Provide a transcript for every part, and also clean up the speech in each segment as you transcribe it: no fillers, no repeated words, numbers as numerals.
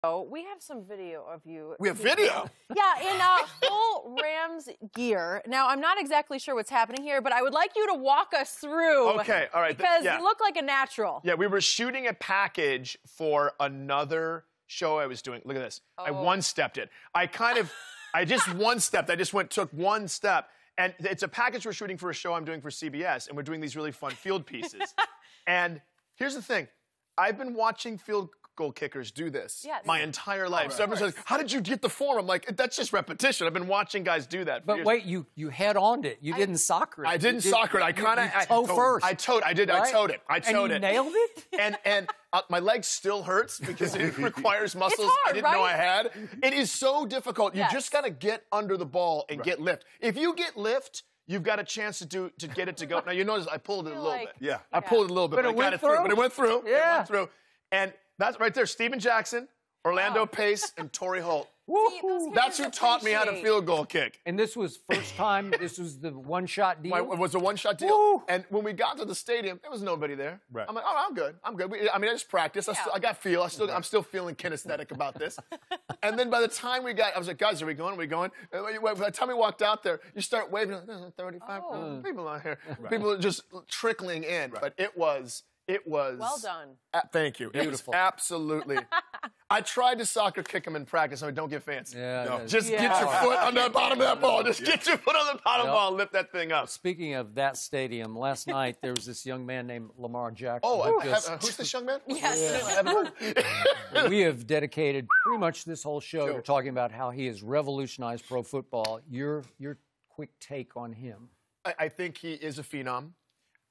Oh, we have some video of you. We have video? Yeah, in full Rams gear. Now, I'm not exactly sure what's happening here, but I would like you to walk us through. Okay, all right. Because you look like a natural. Yeah, we were shooting a package for another show I was doing. Look at this. I one-stepped it. I just one-stepped. I just took one step. And it's a package we're shooting for a show I'm doing for CBS, and we're doing these really fun field pieces. And here's the thing. I've been watching field goal kickers do this my entire life. Right. So everyone says, how did you get the form? I'm like, that's just repetition. I've been watching guys do that. But wait, you head-oned it. You didn't soccer it. I didn't soccer it. I kind of... toe first. I towed it. I towed it. And you nailed it? And my leg still hurts because it requires muscles hard, I didn't know I had. It is so difficult. You just got to get under the ball and get lift. If you get lift, you've got a chance to get it to go. Now, you notice I pulled it a little bit. Yeah. I pulled it a little bit, But I got it through. But it went through. Yeah. It went through. And that's right there. Steven Jackson, Orlando Pace, and Torrey Holt. That's who taught me how to field goal kick. And this was first time? This was the one-shot deal? It was a one-shot deal. Woo. And when we got to the stadium, there was nobody there. Right. I'm like, oh, I'm good. I'm good. I just practiced. I got feel. I'm still feeling kinesthetic about this. And then by the time I was like, guys, are we going? Are we going? And by the time we walked out there, you start waving. There's 35 people out here. People are just trickling in. But it was well done. Thank you. Beautiful. Absolutely. I tried to soccer kick him in practice. I mean, don't get fancy. Yeah, Just get your foot on the bottom of that ball. Just get your foot on the bottom of the ball and lift that thing up. Speaking of that stadium, last night there was this young man named Lamar Jackson. Who's this young man? Yes. We have dedicated pretty much this whole show to talking about how he has revolutionized pro football. Your quick take on him? I think he is a phenom.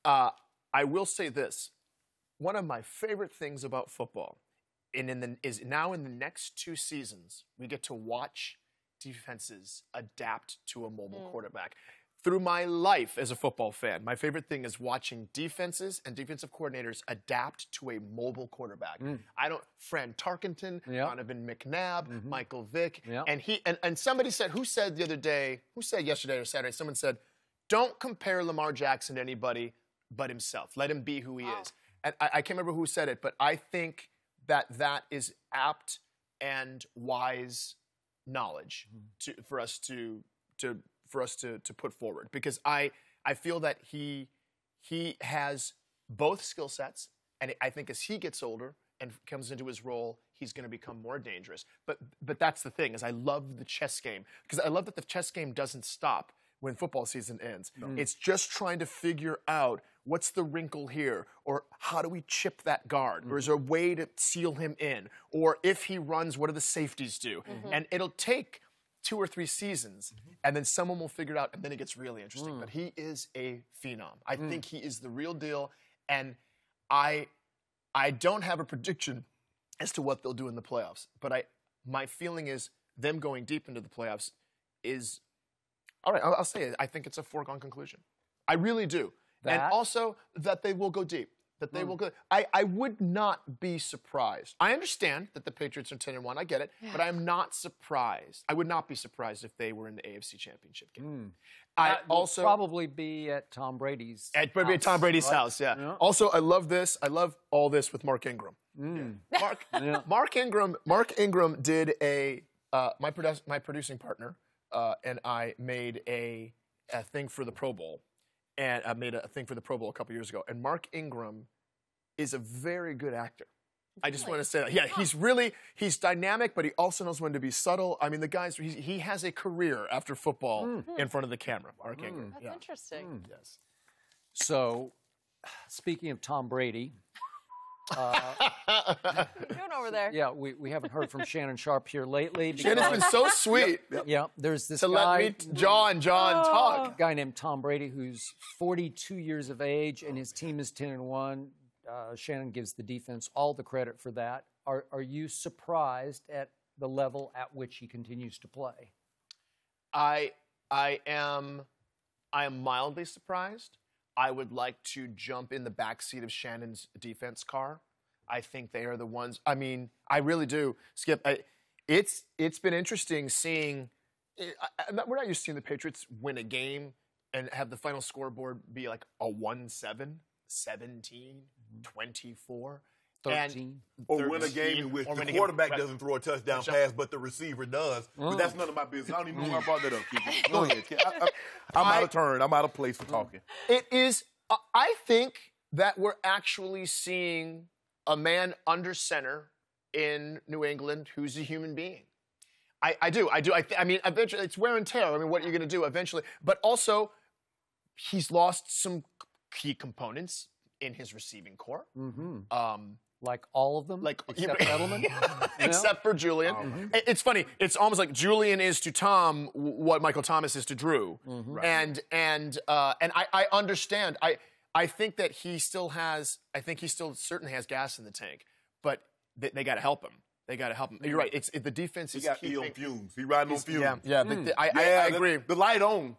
I will say this. One of my favorite things about football is now in the next 2 seasons, we get to watch defenses adapt to a mobile quarterback. Through my life as a football fan, my favorite thing is watching defenses and defensive coordinators adapt to a mobile quarterback. Fran Tarkenton, Donovan McNabb, Michael Vick, and somebody said, who said yesterday or Saturday, someone said, don't compare Lamar Jackson to anybody but himself. Let him be who he is. And I can't remember who said it, but I think that is apt and wise knowledge for us to put forward, because I feel that he has both skill sets, and I think as he gets older and comes into his role, he's going to become more dangerous. But that's the thing, is I love the chess game, because I love that the chess game doesn't stop when football season ends. It's just trying to figure out what's the wrinkle here, or how do we chip that guard, or is there a way to seal him in, or if he runs, what do the safeties do? And it'll take 2 or 3 seasons, and then someone will figure it out, and then it gets really interesting. But he is a phenom. I think he is the real deal, and I don't have a prediction as to what they'll do in the playoffs, but my feeling is them going deep into the playoffs is, all right, I'll say it, I think it's a foregone conclusion. I really do. And also that they will go deep. That they will go. I would not be surprised. I understand that the Patriots are 10-1. I get it. But I'm not surprised. I would not be surprised if they were in the AFC Championship game. That will probably be at Tom Brady's house. Probably at Tom Brady's house, yeah. Also, I love this. I love all this with Mark Ingram. Mark Ingram did my producing partner and I made a thing for the Pro Bowl. And I made a thing for the Pro Bowl a couple years ago. And Mark Ingram is a very good actor. I just want to say that. Yeah, he's dynamic, but he also knows when to be subtle. I mean, he has a career after football in front of the camera, Mark Ingram. That's interesting. Yes. So, speaking of Tom Brady. What are you doing over there? Yeah, we haven't heard from Shannon Sharpe here lately. Shannon's been so sweet. Yeah, there's this guy. To let me, John talk. A guy named Tom Brady who's 42 years of age, and his team is 10-1. Shannon gives the defense all the credit for that. Are you surprised at the level at which he continues to play? I am mildly surprised. I would like to jump in the backseat of Shannon's defense car. I think they are the ones. I mean, I really do, Skip. It's been interesting seeing. We're not used to seeing the Patriots win a game and have the final scoreboard be like a 1-7, 17, 24. 13. Or win a game in which the quarterback doesn't throw a touchdown pass, but the receiver does. But that's none of my business. I don't even know why I brought that up, Keegan. Go ahead, kid. I'm out of turn. I'm out of place for talking. It is, I think that we're actually seeing a man under center in New England who's a human being. I do. I mean, eventually, it's wear and tear. I mean, what are you going to do eventually? But also, he's lost some key components in his receiving core. Like all of them? Like except Edelman? Except for Julian. It's funny. It's almost like Julian is to Tom what Michael Thomas is to Drew. And I understand. I think that he still certainly has gas in the tank, but they got to help him. They got to help him. You're right. The defense is keeping. He on fumes. He riding on fumes. I agree. The light on.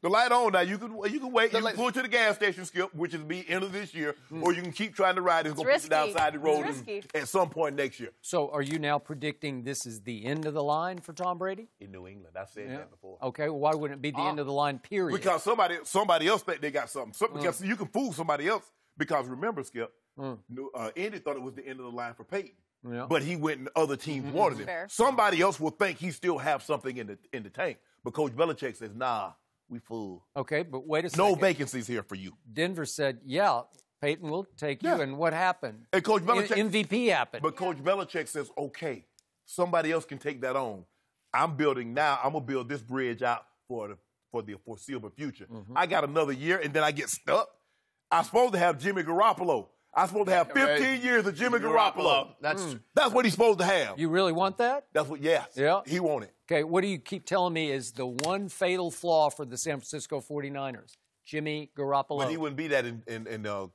The light on. Now you can wait. You can pull to the gas station, Skip, which is be end of this year, or you can keep trying to ride. It's going to put you downside the road at some point next year. So are you now predicting this is the end of the line for Tom Brady? In New England. I've said that before. Okay. Well, why wouldn't it be the end of the line, period? Because somebody else think they got something. Because you can fool somebody else. Because remember, Skip, Andy thought it was the end of the line for Peyton. Yeah. But he went and other teams wanted him. Fair. Somebody else will think he still have something in the tank. But Coach Belichick says, nah, we full. Okay, but wait a second. No vacancies here for you. Denver said, yeah, Peyton will take you. And what happened? And Coach Belichick, MVP happened. But Coach Belichick says, okay, somebody else can take that on. I'm building now. I'm going to build this bridge out for the foreseeable future. I got another year, and then I get stuck. I'm supposed to have Jimmy Garoppolo. I'm supposed to have 15 years of Jimmy Garoppolo. That's what he's supposed to have. You really want that? That's what, yes. Yeah. He want it. Okay, what do you keep telling me is the one fatal flaw for the San Francisco 49ers? Jimmy Garoppolo. But he wouldn't be that in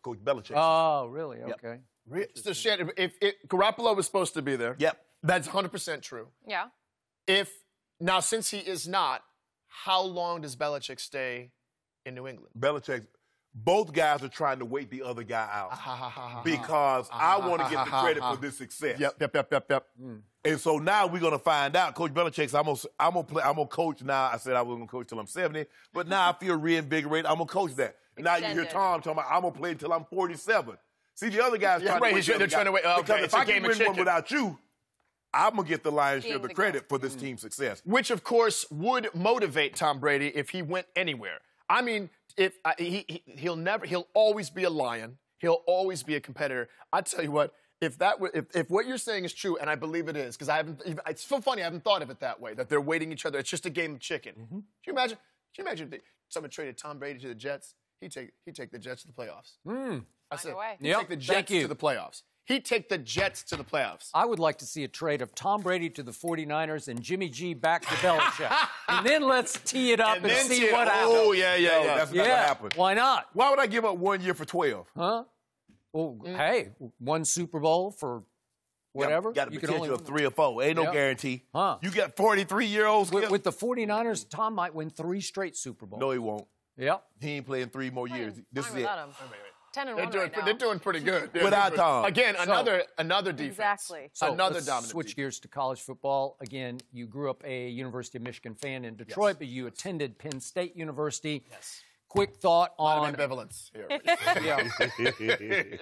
Coach Belichick. Oh, really? Okay. So Shannon, if Garoppolo was supposed to be there, that's 100% true. Yeah. Now since he is not, how long does Belichick stay in New England? Both guys are trying to wait the other guy out because I want to get the credit for this success. Yep. And so now we're gonna find out. Coach Belichick said, I'm gonna coach now. I said I was gonna coach till I'm 70, but now I feel reinvigorated. I'm gonna coach that. Now you hear Tom talking about I'm gonna play until I'm 47. See, the other guys trying to wait. They're trying to wait. Because if I can win one without you, I'm gonna get the lion's share of the credit for this team's success. Which, of course, would motivate Tom Brady if he went anywhere. I mean, he'll always be a lion. He'll always be a competitor. I tell you what, if what you're saying is true, and I believe it is, because it's so funny, I haven't thought of it that way, that they're waiting each other. It's just a game of chicken. Can you imagine if someone traded Tom Brady to the Jets? He'd take the Jets to the playoffs. I said, he'd take the Jets to the playoffs. He'd take the Jets to the playoffs. I would like to see a trade of Tom Brady to the 49ers and Jimmy G back to Belichick. And then let's tee it up and see what happens. Oh, yeah. That's not going to happen. Why not? Why would I give up 1 year for 12? Huh? Well, hey, one Super Bowl for whatever. Got a potential of 3 or 4. Ain't no guarantee. Huh. You got 43-year-olds. With the 49ers, Tom might win 3 straight Super Bowls. No, he won't. Yep. He ain't playing 3 more years. This is it. 10-1 right now. They're doing pretty good. Without Tom. Again, another defense. Exactly. So another let's dominant switch defense. gears to college football. Again, you grew up a University of Michigan fan in Detroit, but you attended Penn State University. Yes. Quick thought on ambivalence here.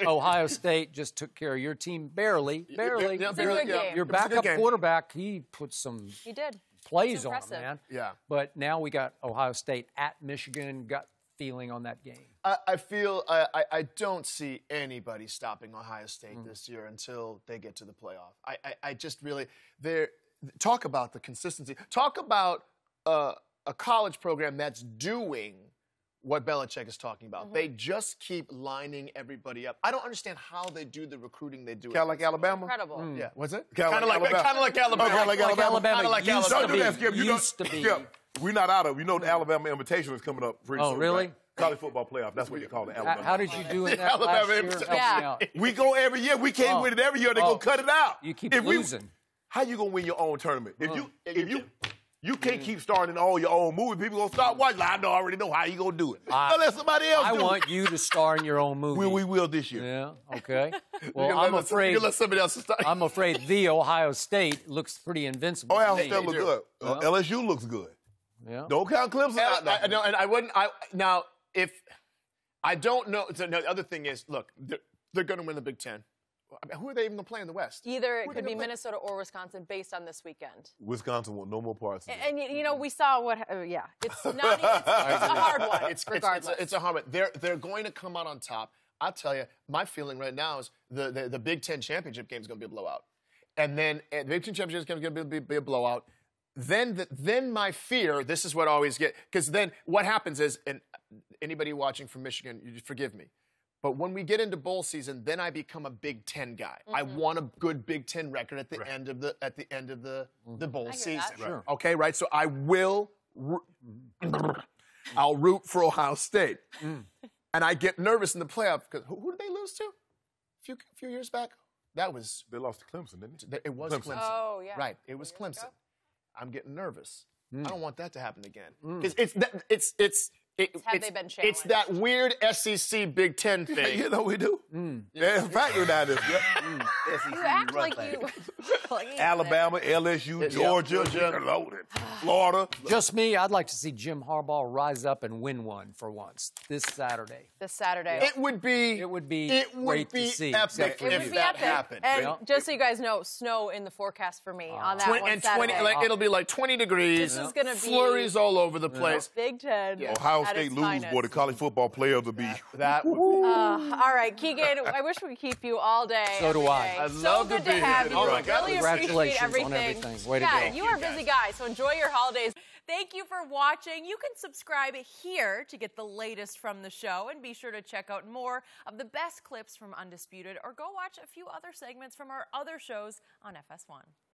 Ohio State just took care of your team barely. Yeah, good game. Your backup quarterback, he put some plays on him, man. Yeah. But now we got Ohio State at Michigan. Gut feeling on that game? I feel I don't see anybody stopping Ohio State this year until they get to the playoff. I just really talk about the consistency. Talk about a college program that's doing what Belichick is talking about. They just keep lining everybody up. I don't understand how they do the recruiting they do. Kind of like Alabama? Incredible. Yeah, was it? Kind of like Alabama. Kind of like Alabama. Okay, like Alabama. Kind of like Used Alabama. to be. Don't do that, Skip. Used to be. Skip, we're not out of. You know the Alabama Invitation is coming up pretty soon. Oh, really? Right? College football playoff. That's what you call it. Alabama. How did you do in that Alabama last year? Invitation. Help me out. We go every year. We can't win it every year. They're going to cut it out. You keep losing. How you going to win your own tournament? If you can't keep starting all your own movies, people going to start watching. I already know how you going to do it. Let somebody else do it. I want you to star in your own movie. We will this year. Yeah, okay. Well, I'm afraid. You let somebody else start. I'm afraid the Ohio State looks pretty invincible. Ohio to me. State looks good. LSU looks good. Yeah. Don't count Clemson out now. No, and I wouldn't. Now, if I don't know, so the other thing is, look, they're going to win the Big Ten. I mean, who are they even going to play in the West? Either it Who are could they be gonna play? Minnesota or Wisconsin based on this weekend. Wisconsin want no more parts. Of And you know, we saw what, yeah, it's not, it's a hard one, regardless. It's a hard one. They're going to come out on top. I'll tell you, my feeling right now is the Big Ten championship game is going to be a blowout. And then the Big Ten championship is going to be a blowout. Then my fear, this is what I always get, because then what happens is, and anybody watching from Michigan, you forgive me, but when we get into bowl season, then I become a Big Ten guy. I want a good Big Ten record at the end of the bowl season. Sure. Okay, right? So I will, I'll root for Ohio State. And I get nervous in the playoff because who did they lose to? A few years back? That was, They lost to Clemson, didn't they? it was Clemson. Oh, yeah. Right, it was 4 years Clemson. ago. I'm getting nervous. I don't want that to happen again. Mm. Because Have they been it's challenged? that weird SEC Big Ten thing. You know we do. There's a factor down there. You act like you. Alabama, LSU, Georgia, loaded. Florida. Just me, I'd like to see Jim Harbaugh rise up and win one for once this Saturday. This Saturday. It would be Great to see. epic except for It you. would if be that epic. happened. And Yeah. just so you guys know, snow in the forecast for me on that one Saturday. It'll be like 20 degrees. This is gonna be flurries all over the place. Big Ten. Ohio at State its lose, finest. boy, the college football players will be. That would All right, Keegan, I wish we could keep you all day. So do every I. day. I'd So love to good be to have here. you. Oh my God. Really Congratulations appreciate on everything. everything. Way to yeah, go. you are a busy guy, so enjoy your holidays. Thank you for watching. You can subscribe here to get the latest from the show, and be sure to check out more of the best clips from Undisputed, or go watch a few other segments from our other shows on FS1.